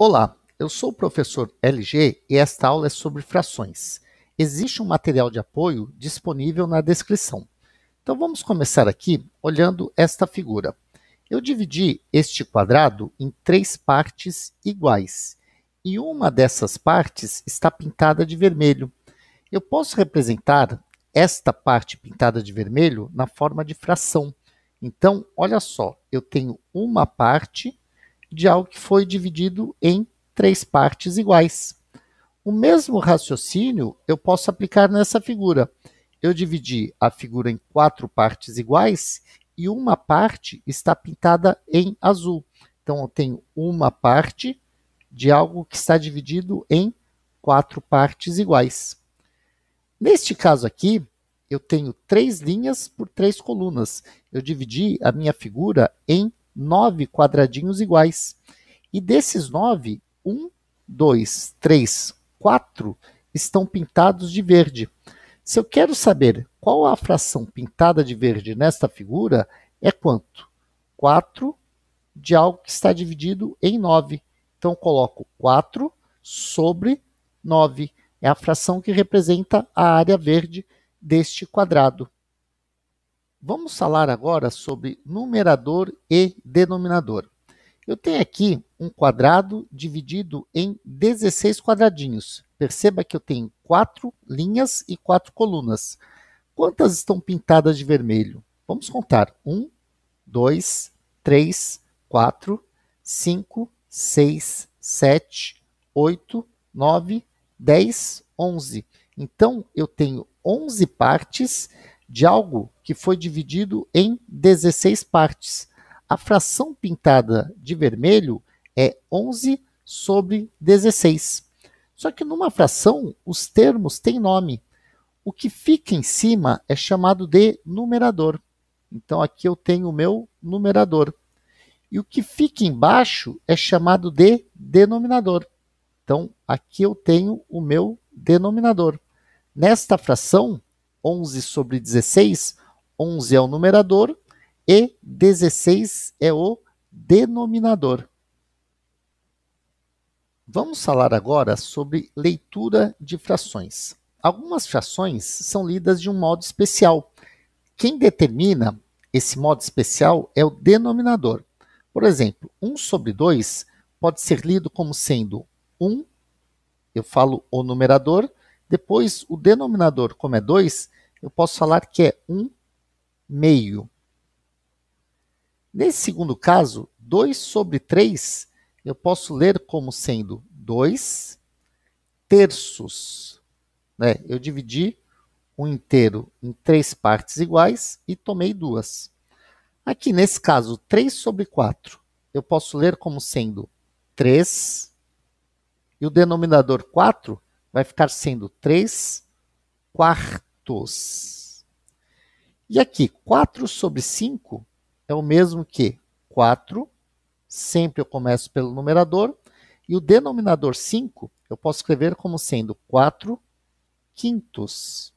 Olá, eu sou o professor LG e esta aula é sobre frações. Existe um material de apoio disponível na descrição. Então vamos começar aqui olhando esta figura. Eu dividi este quadrado em 3 partes iguais e uma dessas partes está pintada de vermelho. Eu posso representar esta parte pintada de vermelho na forma de fração. Então, olha só, eu tenho uma parte de algo que foi dividido em 3 partes iguais. O mesmo raciocínio eu posso aplicar nessa figura. Eu dividi a figura em 4 partes iguais e uma parte está pintada em azul. Então, eu tenho uma parte de algo que está dividido em 4 partes iguais. Neste caso aqui, eu tenho 3 linhas por 3 colunas. Eu dividi a minha figura em 9 quadradinhos iguais. E desses 9, 1, 2, 3, 4 estão pintados de verde. Se eu quero saber qual a fração pintada de verde nesta figura, é quanto? 4 de algo que está dividido em 9. Então, eu coloco 4 sobre 9. É a fração que representa a área verde deste quadrado. Vamos falar agora sobre numerador e denominador. Eu tenho aqui um quadrado dividido em 16 quadradinhos. Perceba que eu tenho 4 linhas e 4 colunas. Quantas estão pintadas de vermelho? Vamos contar. 1, 2, 3, 4, 5, 6, 7, 8, 9, 10, 11. Então, eu tenho 11 partes de algo que foi dividido em 16 partes. A fração pintada de vermelho é 11 sobre 16. Só que numa fração, os termos têm nome. O que fica em cima é chamado de numerador. Então, aqui eu tenho o meu numerador. E o que fica embaixo é chamado de denominador. Então, aqui eu tenho o meu denominador. Nesta fração, 11 sobre 16, 11 é o numerador e 16 é o denominador. Vamos falar agora sobre leitura de frações. Algumas frações são lidas de um modo especial. Quem determina esse modo especial é o denominador. Por exemplo, 1 sobre 2 pode ser lido como sendo 1, eu falo o numerador, depois o denominador, como é 2, eu posso falar que é 1 meio. Nesse segundo caso, 2 sobre 3, eu posso ler como sendo 2 terços. Eu dividi um inteiro em 3 partes iguais e tomei 2. Aqui, nesse caso, 3 sobre 4, eu posso ler como sendo 3, e o denominador 4 vai ficar sendo 3 quartos. E aqui, 4 sobre 5 é o mesmo que 4, sempre eu começo pelo numerador, e o denominador 5 eu posso escrever como sendo 4 quintos.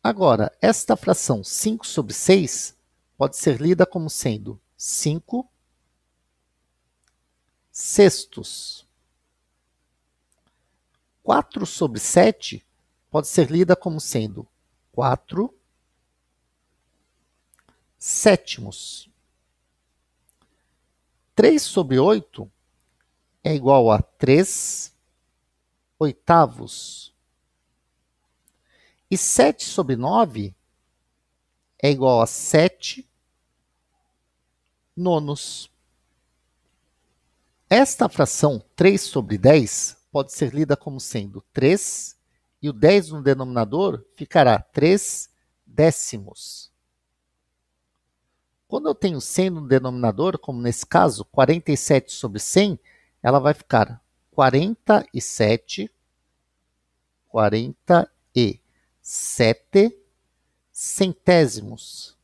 Agora, esta fração 5 sobre 6 pode ser lida como sendo 5 sextos. 4 sobre 7 pode ser lida como sendo 4 sétimos. 3 sobre 8 é igual a 3 oitavos. E 7 sobre 9 é igual a 7 nonos. Esta fração 3 sobre 10 pode ser lida como sendo 3, e o 10 no denominador ficará 3 décimos. Quando eu tenho 100 no denominador, como nesse caso, 47 sobre 100, ela vai ficar 47 centésimos.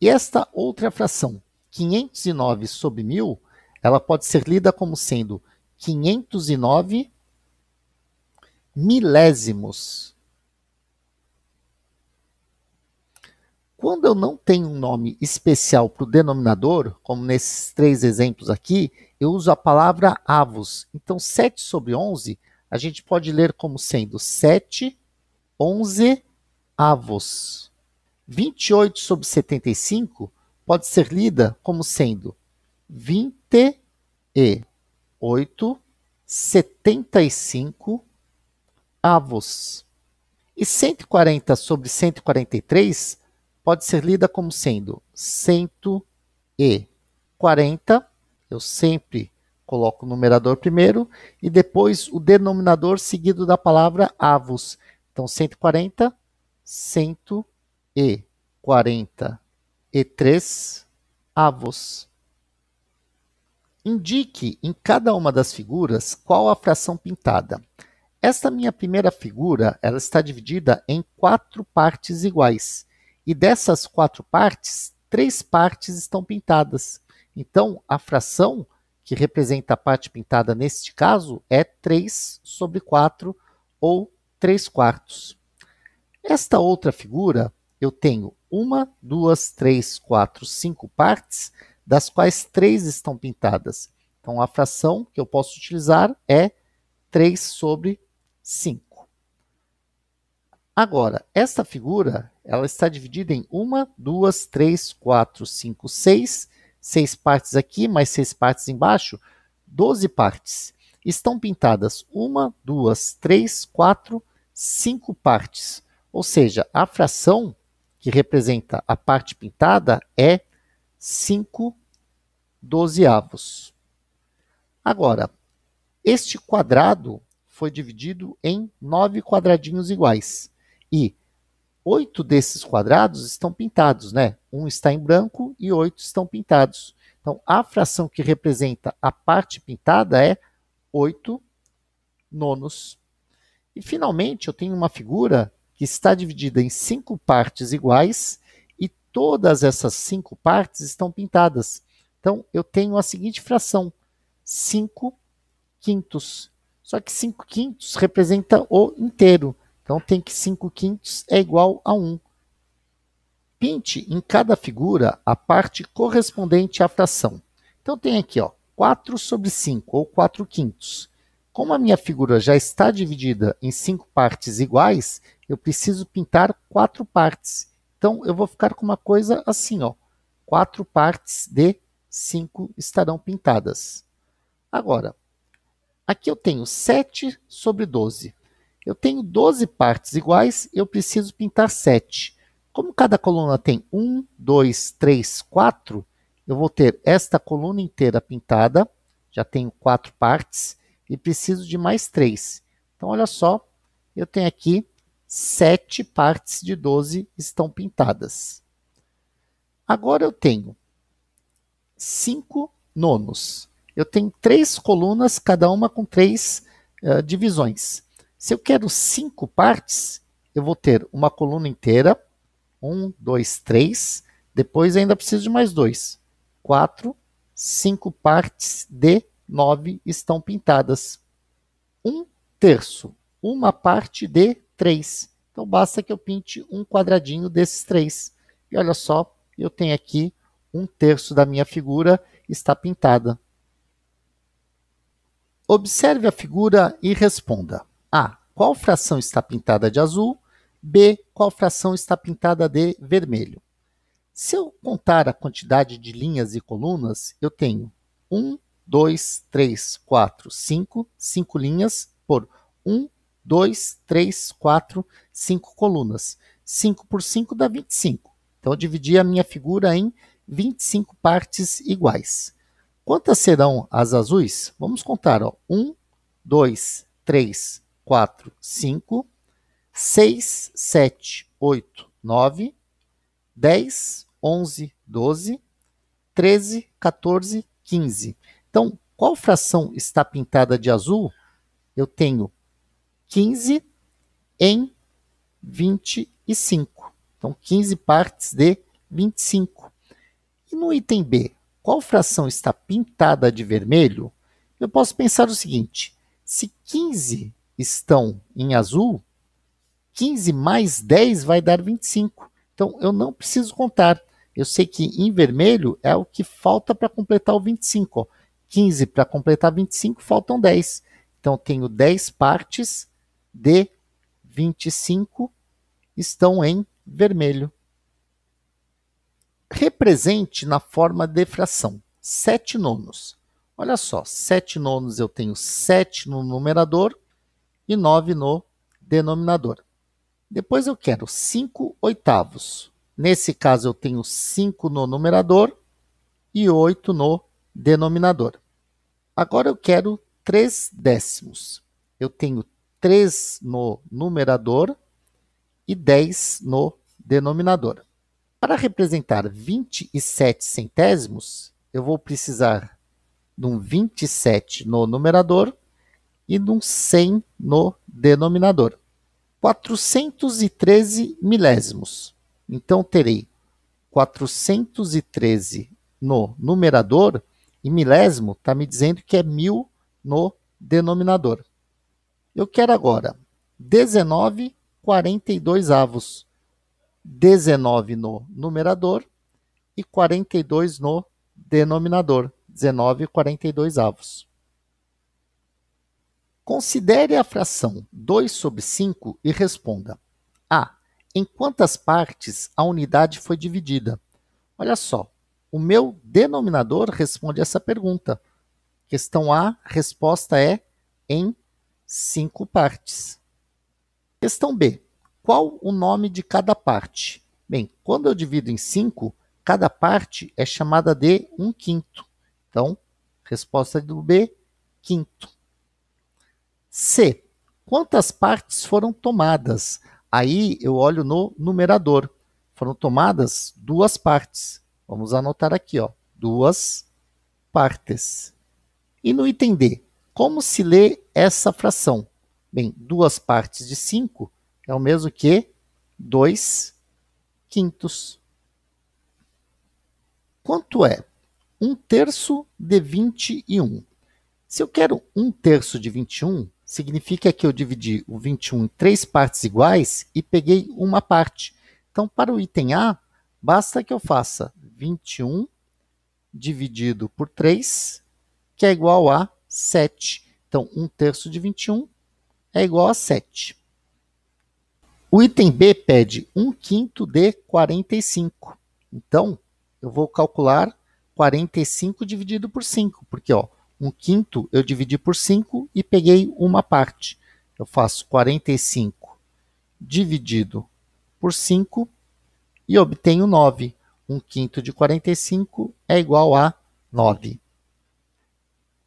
E esta outra fração, 509 sobre 1000, ela pode ser lida como sendo 509 milésimos. Quando eu não tenho um nome especial para o denominador, como nesses 3 exemplos aqui, eu uso a palavra avos. Então, 7 sobre 11, a gente pode ler como sendo 7, 11 avos. 28 sobre 75 pode ser lida como sendo 28, 75 avos. E 140 sobre 143 pode ser lida como sendo 140. Eu sempre coloco o numerador primeiro e depois o denominador seguido da palavra avos. Então, 140, 143 avos. Indique em cada uma das figuras qual a fração pintada. Esta minha primeira figura, ela está dividida em 4 partes iguais. E dessas 4 partes, 3 partes estão pintadas. Então, a fração que representa a parte pintada neste caso é 3 sobre 4 ou 3 quartos. Esta outra figura, eu tenho 1, 2, 3, 4, 5 partes, das quais 3 estão pintadas. Então, a fração que eu posso utilizar é 3 sobre 5. Agora, esta figura, ela está dividida em 1, 2, 3, 4, 5, 6. 6 partes aqui, mais 6 partes embaixo, 12 partes. Estão pintadas 1, 2, 3, 4, 5 partes. Ou seja, a fração que representa a parte pintada é 5 dozeavos. Agora, este quadrado foi dividido em 9 quadradinhos iguais. E 8 desses quadrados estão pintados, né? Um está em branco e 8 estão pintados. Então, a fração que representa a parte pintada é 8 nonos. E, finalmente, eu tenho uma figura que está dividida em 5 partes iguais e todas essas 5 partes estão pintadas. Então, eu tenho a seguinte fração, 5 quintos. Só que 5 quintos representa o inteiro. Então, tem que 5 quintos é igual a 1. Pinte em cada figura a parte correspondente à fração. Então, tem aqui, ó, 4 sobre 5, ou 4 quintos. Como a minha figura já está dividida em 5 partes iguais, eu preciso pintar 4 partes. Então, eu vou ficar com uma coisa assim, ó. 4 partes de 5 estarão pintadas. Agora, aqui eu tenho 7 sobre 12. Eu tenho 12 partes iguais, eu preciso pintar 7. Como cada coluna tem 1, 2, 3, 4, eu vou ter esta coluna inteira pintada, já tenho 4 partes, e preciso de mais 3. Então, olha só, eu tenho aqui 7 partes de 12 estão pintadas. Agora eu tenho 5 nonos. Eu tenho 3 colunas, cada uma com 3 divisões. Se eu quero 5 partes, eu vou ter uma coluna inteira, 1, 2, 3, depois ainda preciso de mais 2. 4, 5 partes de 9 estão pintadas. 1/3, uma parte de 3. Então basta que eu pinte um quadradinho desses 3. E olha só, eu tenho aqui 1/3 da minha figura está pintada. Observe a figura e responda. A. Qual fração está pintada de azul? B. Qual fração está pintada de vermelho? Se eu contar a quantidade de linhas e colunas, eu tenho 1, 2, 3, 4, 5, 5 linhas por 1, 2, 3, 4, 5 colunas. 5 por 5 dá 25. Então, eu dividi a minha figura em 25 partes iguais. Quantas serão as azuis? Vamos contar. Ó. 1, 2, 3, 4, 5, 6, 7, 8, 9, 10, 11, 12, 13, 14, 15. Então, qual fração está pintada de azul? Eu tenho 15 em 25. Então, 15 partes de 25. E no item B, qual fração está pintada de vermelho? Eu posso pensar o seguinte, se 15 estão em azul, 15 mais 10 vai dar 25. Então, eu não preciso contar. Eu sei que em vermelho é o que falta para completar o 25. Ó. 15 para completar 25, faltam 10. Então, eu tenho 10 partes de 25 estão em vermelho. Represente na forma de fração 7 nonos. Olha só, 7 nonos eu tenho 7 no numerador e 9 no denominador. Depois eu quero 5 oitavos. Nesse caso eu tenho 5 no numerador e 8 no denominador. Agora eu quero 3 décimos. Eu tenho 3 no numerador e 10 no denominador. Para representar 27 centésimos, eu vou precisar de um 27 no numerador e de um 100 no denominador. 413 milésimos. Então, terei 413 no numerador e milésimo está me dizendo que é 1000 no denominador. Eu quero agora 19 42 avos. 19 no numerador e 42 no denominador. 19 42 avos. Considere a fração 2 sobre 5 e responda. A. Em quantas partes a unidade foi dividida? Olha só, o meu denominador responde essa pergunta. Questão A, resposta é em 5 partes. Questão B. Qual o nome de cada parte? Bem, quando eu divido em 5, cada parte é chamada de 1/5. Então, resposta do B, quinto. C. Quantas partes foram tomadas? Aí eu olho no numerador. Foram tomadas 2 partes. Vamos anotar aqui, ó, 2 partes. E no item D, como se lê essa fração? Bem, 2 partes de 5 é o mesmo que 2/5. Quanto é 1/3 de 21? Se eu quero 1/3 de 21, significa que eu dividi o 21 em 3 partes iguais e peguei uma parte. Então, para o item A, basta que eu faça 21 dividido por 3, que é igual a 7. Então, 1/3 de 21 é igual a 7. O item B pede 1/5 de 45. Então, eu vou calcular 45 dividido por 5, porque ó, 1/5 eu dividi por 5 e peguei uma parte. Eu faço 45 dividido por 5 e obtenho 9. 1/5 de 45 é igual a 9.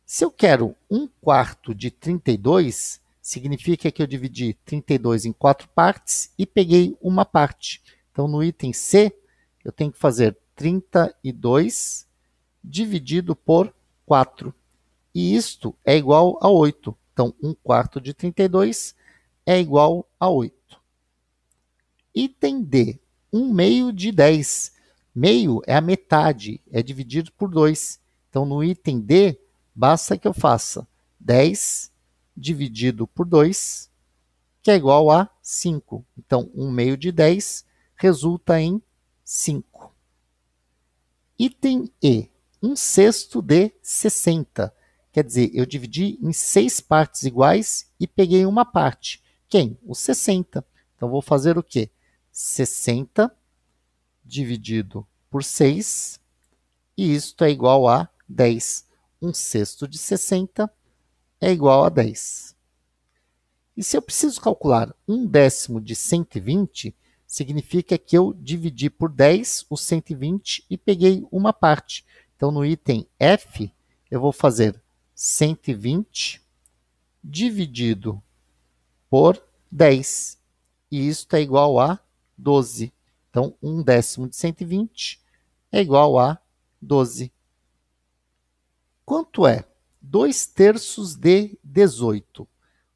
Se eu quero 1/4 de 32, significa que eu dividi 32 em 4 partes e peguei uma parte. Então, no item C, eu tenho que fazer 32 dividido por 4. E isto é igual a 8. Então, 1/4 de 32 é igual a 8. Item D, 1/2 de 10. Meio é a metade, é dividido por 2. Então, no item D, basta que eu faça 10 dividido por 2, que é igual a 5. Então, 1/2 de 10 resulta em 5. Item E, 1/6 de 60. Quer dizer, eu dividi em 6 partes iguais e peguei uma parte. Quem? O 60. Então, vou fazer o quê? 60 dividido por 6, e isto é igual a 10. 1/6 de 60 é igual a 10. E se eu preciso calcular 1/10 de 120, significa que eu dividi por 10 o 120 e peguei uma parte. Então, no item F, eu vou fazer 120 dividido por 10. E isto é igual a 12. Então, 1/10 de 120 é igual a 12. Quanto é 2/3 de 18? O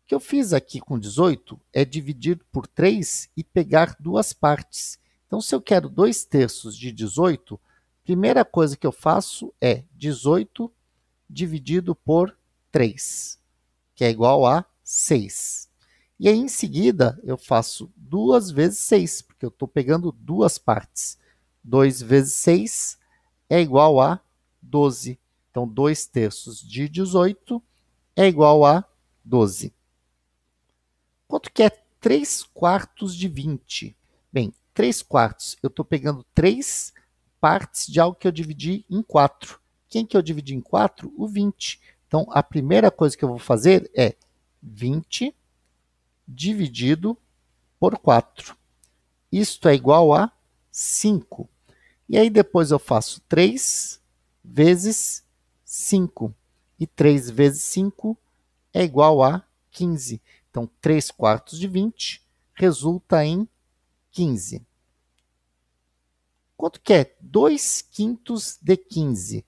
que eu fiz aqui com 18 é dividir por 3 e pegar 2 partes. Então, se eu quero 2/3 de 18, a primeira coisa que eu faço é 18 dividido por 3, que é igual a 6. E aí, em seguida, eu faço 2 vezes 6, porque eu estou pegando duas partes. 2 vezes 6 é igual a 12. Então, 2 terços de 18 é igual a 12. Quanto que é 3 quartos de 20? Bem, 3 quartos, eu estou pegando 3 partes de algo que eu dividi em 4. Quem que eu dividi em 4? O 20. Então, a primeira coisa que eu vou fazer é 20 dividido por 4. Isto é igual a 5. E aí depois eu faço 3 vezes 5. E 3 vezes 5 é igual a 15. Então, 3 quartos de 20 resulta em 15. Quanto que é 2 quintos de 15?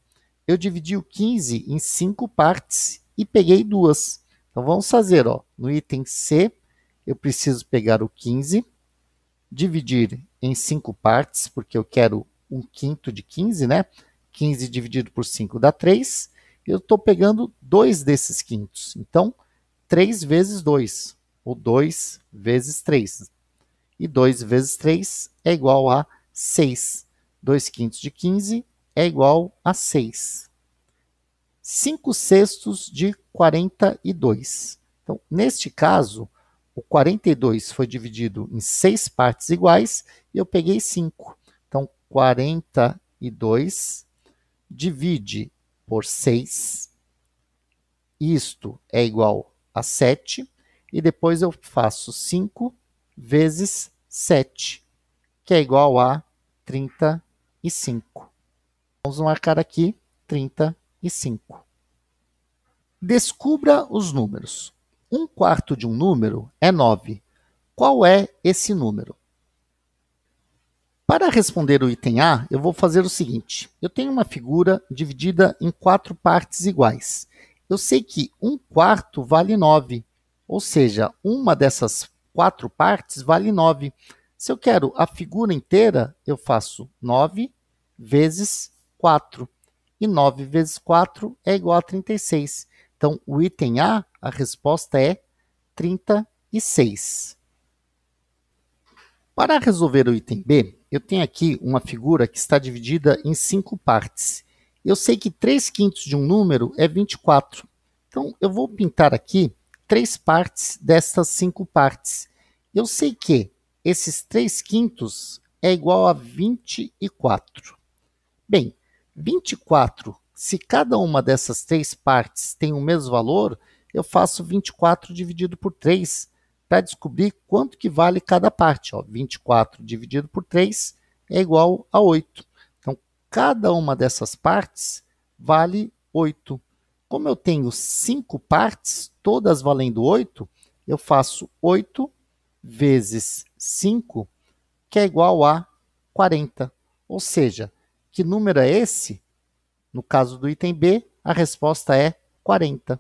Eu dividi o 15 em 5 partes e peguei duas. Então, vamos fazer, ó, no item C, eu preciso pegar o 15, dividir em 5 partes, porque eu quero 1/5 de 15, né? 15 dividido por 5 dá 3. Eu estou pegando 2 desses quintos. Então, 3 vezes 2, ou 2 vezes 3. E 2 vezes 3 é igual a 6. 2 quintos de 15 é igual a 6. 5 sextos de 42. Então, neste caso, o 42 foi dividido em 6 partes iguais e eu peguei 5. Então, 42 divide por 6. Isto é igual a 7. E depois eu faço 5 vezes 7, que é igual a 35. Vamos marcar aqui 35. Descubra os números. 1/4 de um número é 9. Qual é esse número? Para responder o item A, eu vou fazer o seguinte. Eu tenho uma figura dividida em 4 partes iguais. Eu sei que 1/4 vale 9. Ou seja, uma dessas 4 partes vale 9. Se eu quero a figura inteira, eu faço 9 vezes 4. E 9 vezes 4 é igual a 36. Então, o item A, a resposta é 36. Para resolver o item B, eu tenho aqui uma figura que está dividida em 5 partes. Eu sei que 3 quintos de um número é 24. Então, eu vou pintar aqui 3 partes dessas 5 partes. Eu sei que esses 3 quintos é igual a 24. Bem, 24, se cada uma dessas 3 partes tem o mesmo valor, eu faço 24 dividido por 3 para descobrir quanto que vale cada parte. Ó, 24 dividido por 3 é igual a 8. Então, cada uma dessas partes vale 8. Como eu tenho 5 partes, todas valendo 8, eu faço 8 vezes 5, que é igual a 40. Ou seja, que número é esse? No caso do item B, a resposta é 40.